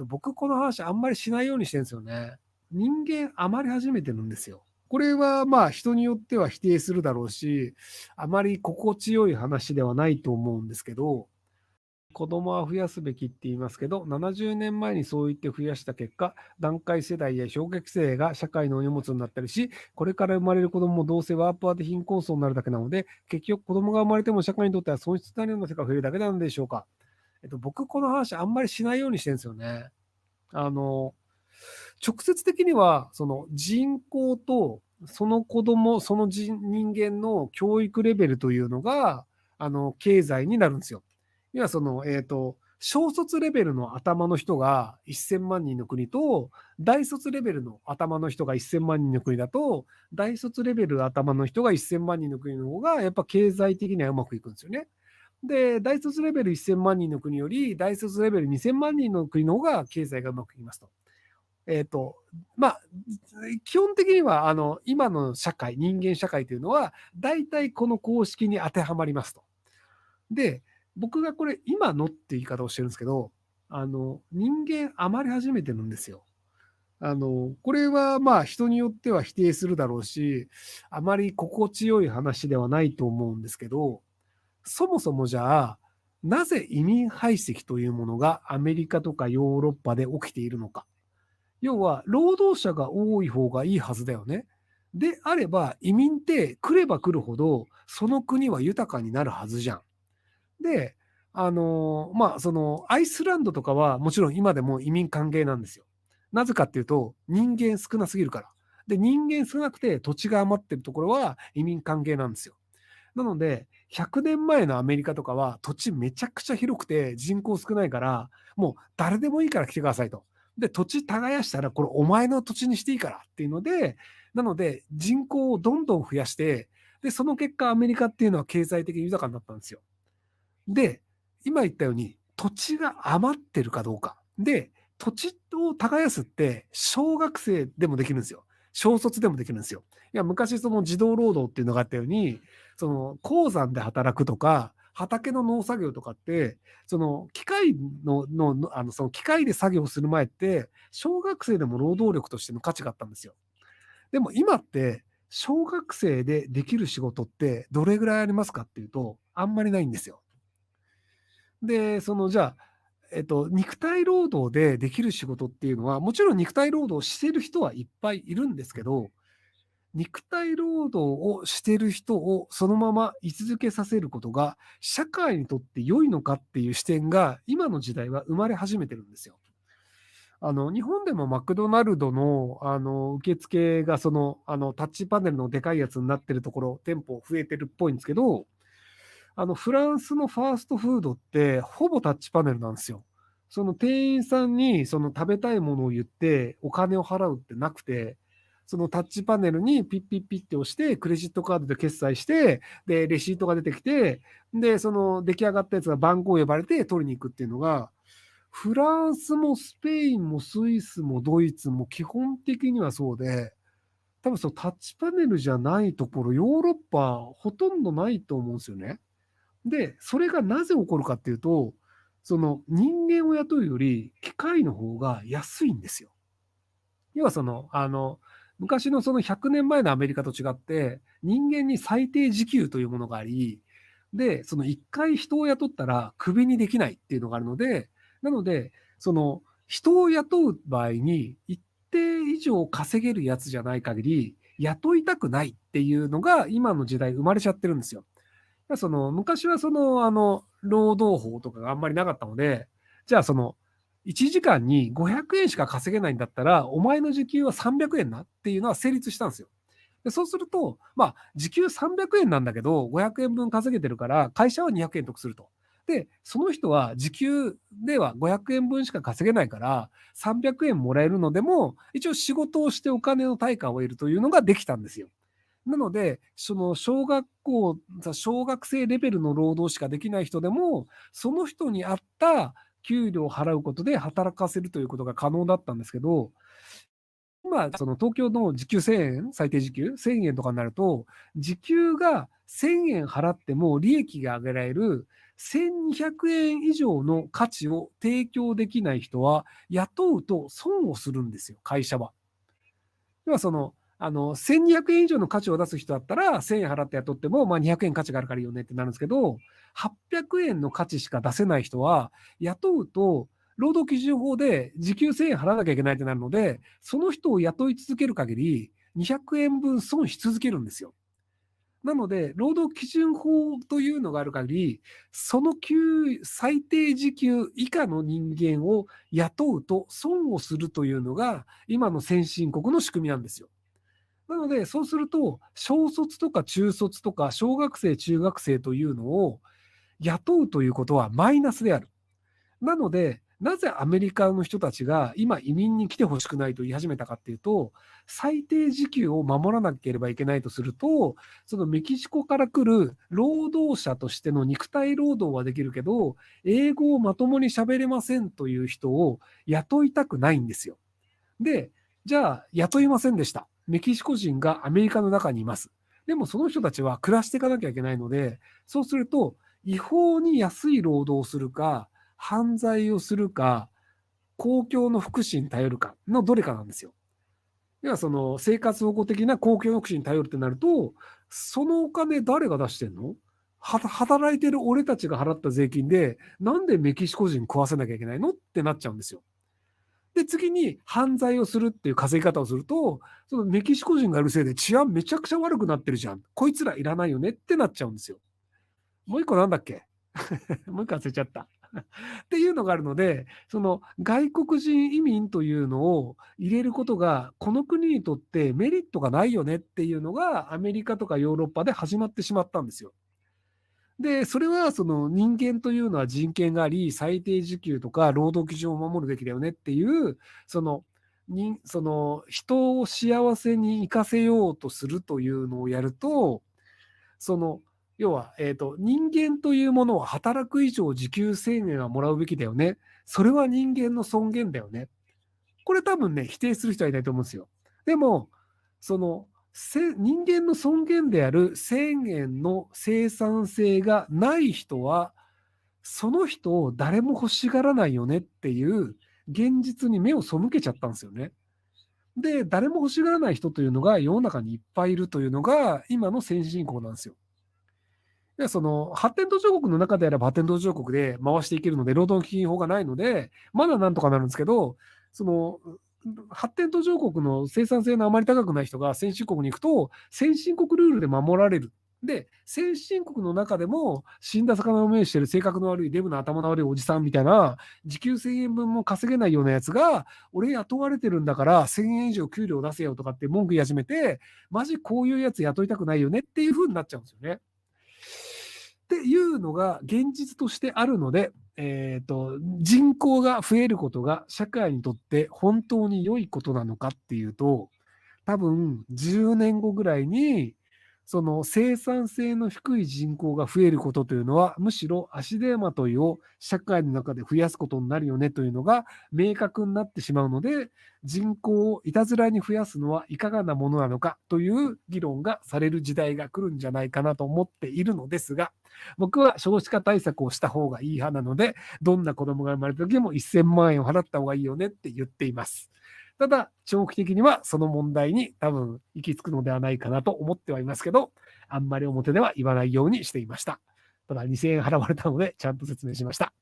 僕この話あんまりしないようにしてるんですよね。人間余り始めてるんですよ。これは人によっては否定するだろうし、あまり心地よい話ではないと思うんですけど、子供は増やすべきって言いますけど、70年前にそう言って増やした結果、団塊世代や小学生が社会のお荷物になったりし、これから生まれる子供もどうせワーパーで貧困層になるだけなので、結局子供が生まれても社会にとっては損失なるような世界が増えるだけなのでしょうか。僕この話あんまりしないようにしてるんですよね。あの、直接的には、その人口とその子供、その人間の教育レベルというのが、経済になるんですよ。要は小卒レベルの頭の人が1000万人の国と、大卒レベルの頭の人が1000万人の国だと、大卒レベル頭の人が1000万人の国の方が、やっぱ経済的にはうまくいくんですよね。で、大卒レベル1000万人の国より、大卒レベル2000万人の国の方が経済がうまくいきますと。えっと、まあ、基本的には、今の社会、人間社会というのは、大体この公式に当てはまりますと。で、僕がこれ、今のって言い方をしてるんですけど、人間余り始めてるんですよ。これは人によっては否定するだろうし、あまり心地よい話ではないと思うんですけど、そもそもじゃあ、なぜ移民排斥というものがアメリカとかヨーロッパで起きているのか。要は、労働者が多い方がいいはずだよね。であれば、移民って来れば来るほど、その国は豊かになるはずじゃん。で、アイスランドとかはもちろん今でも移民歓迎なんですよ。なぜかっていうと、人間少なすぎるから。で、人間少なくて土地が余ってるところは移民歓迎なんですよ。なので、100年前のアメリカとかは土地めちゃくちゃ広くて人口少ないから、もう誰でもいいから来てくださいと。で、土地耕したらこれお前の土地にしていいからっていうので、なので人口をどんどん増やして、で、その結果アメリカっていうのは経済的に豊かになったんですよ。で、今言ったように土地が余ってるかどうか。で、土地を耕すって小学生でもできるんですよ。小卒でもできるんですよ。いや、昔その児童労働っていうのがあったように、その鉱山で働くとか、畑の農作業とかって、その機械その機械で作業する前って、小学生でも労働力としての価値があったんですよ。でも今って、小学生でできる仕事ってどれぐらいありますかっていうと、あんまりないんですよ。で、じゃあ、肉体労働でできる仕事っていうのは、もちろん肉体労働をしてる人はいっぱいいるんですけど、肉体労働をしてる人をそのまま居続けさせることが、社会にとって良いのかっていう視点が、今の時代は生まれ始めてるんですよ。日本でもマクドナルドの、受付がタッチパネルのでかいやつになってるところ、店舗増えてるっぽいんですけど、フランスのファーストフードって、ほぼタッチパネルなんですよ。その店員さんにその食べたいものを言ってお金を払うってなくて、そのタッチパネルにピッピッピッって押して、クレジットカードで決済して、で、レシートが出てきて、で、その出来上がったやつが番号呼ばれて取りに行くっていうのが、フランスもスペインもスイスもドイツも基本的にはそうで、多分そのタッチパネルじゃないところ、ヨーロッパほとんどないと思うんですよね。で、それがなぜ起こるかっていうと、その人間を雇うより機械の方が安いんですよ。要は昔のその100年前のアメリカと違って、人間に最低時給というものがあり、で、その1回人を雇ったらクビにできないっていうのがあるので、なので、その人を雇う場合に一定以上稼げるやつじゃない限り、雇いたくないっていうのが今の時代生まれちゃってるんですよ。昔は労働法とかがあんまりなかったので、じゃあ1時間に500円しか稼げないんだったら、お前の時給は300円なっていうのは成立したんですよ。でそうすると、時給300円なんだけど、500円分稼げてるから、会社は200円得すると。で、その人は時給では500円分しか稼げないから、300円もらえるのでも、一応仕事をしてお金の対価を得るというのができたんですよ。なので、その小学生レベルの労働しかできない人でも、その人に合った給料を払うことで働かせるということが可能だったんですけど、今、その東京の時給1000円、最低時給1000円とかになると、時給が1000円払っても利益が上げられる1200円以上の価値を提供できない人は、雇うと損をするんですよ、会社は。要は1200円以上の価値を出す人だったら、1000円払って雇っても、まあ、200円価値があるからいいよねってなるんですけど、800円の価値しか出せない人は、雇うと、労働基準法で時給1000円払わなきゃいけないってなるので、その人を雇い続ける限り、200円分損し続けるんですよ。なので、労働基準法というのがある限り、その最低時給以下の人間を雇うと損をするというのが、今の先進国の仕組みなんですよ。なので、そうすると、小卒とか中卒とか小学生、中学生というのを雇うということはマイナスである。なので、なぜアメリカの人たちが今移民に来てほしくないと言い始めたかっていうと、最低時給を守らなければいけないとすると、そのメキシコから来る労働者としての肉体労働はできるけど、英語をまともに喋れませんという人を雇いたくないんですよ。で、じゃあ雇いませんでした。メキシコ人がアメリカの中にいます。でもその人たちは暮らしていかなきゃいけないので、そうすると違法に安い労働をするか、犯罪をするか、公共の福祉に頼るかのどれかなんですよ。要はその生活保護的な公共の福祉に頼るってなると、そのお金誰が出してんの？働いてる俺たちが払った税金で、なんでメキシコ人食わせなきゃいけないのってなっちゃうんですよ。で、次に犯罪をするっていう稼ぎ方をすると、そのメキシコ人がいるせいで治安めちゃくちゃ悪くなってるじゃん。こいつらいらないよねってなっちゃうんですよ。もう一個なんだっけ？もう一個忘れちゃった。っていうのがあるので、その外国人移民というのを入れることが、この国にとってメリットがないよねっていうのが、アメリカとかヨーロッパで始まってしまったんですよ。で、それはその人間というのは人権があり、最低時給とか労働基準を守るべきだよねっていう、その人を幸せに生かせようとするというのをやると、その要は、人間というものは働く以上時給1000円はもらうべきだよね。それは人間の尊厳だよね。これ多分ね、否定する人はいないと思うんですよ。でも、その人間の尊厳である1000円の生産性がない人は、その人を誰も欲しがらないよねっていう現実に目を背けちゃったんですよね。で、誰も欲しがらない人というのが世の中にいっぱいいるというのが今の先進国なんですよ。で、その発展途上国の中であれば発展途上国で回していけるので、労働基準法がないので、まだなんとかなるんですけど、その発展途上国の生産性のあまり高くない人が先進国に行くと、先進国ルールで守られる。で、先進国の中でも死んだ魚を目にしてる性格の悪いデブな頭の悪いおじさんみたいな、時給1000円分も稼げないようなやつが、俺雇われてるんだから1000円以上給料出せよとかって文句言い始めて、マジこういうやつ雇いたくないよねっていう風になっちゃうんですよね。っていうのが現実としてあるので、人口が増えることが社会にとって本当に良いことなのかっていうと、多分10年後ぐらいに、その生産性の低い人口が増えることというのは、むしろ足手まといを社会の中で増やすことになるよねというのが明確になってしまうので、人口をいたずらに増やすのはいかがなものなのかという議論がされる時代が来るんじゃないかなと思っているのですが、僕は少子化対策をした方がいい派なので、どんな子供が生まれた時も1000万円を払った方がいいよねって言っています。ただ、長期的にはその問題に多分行き着くのではないかなと思ってはいますけど、あんまり表では言わないようにしていました。ただ、2000円払われたので、ちゃんと説明しました。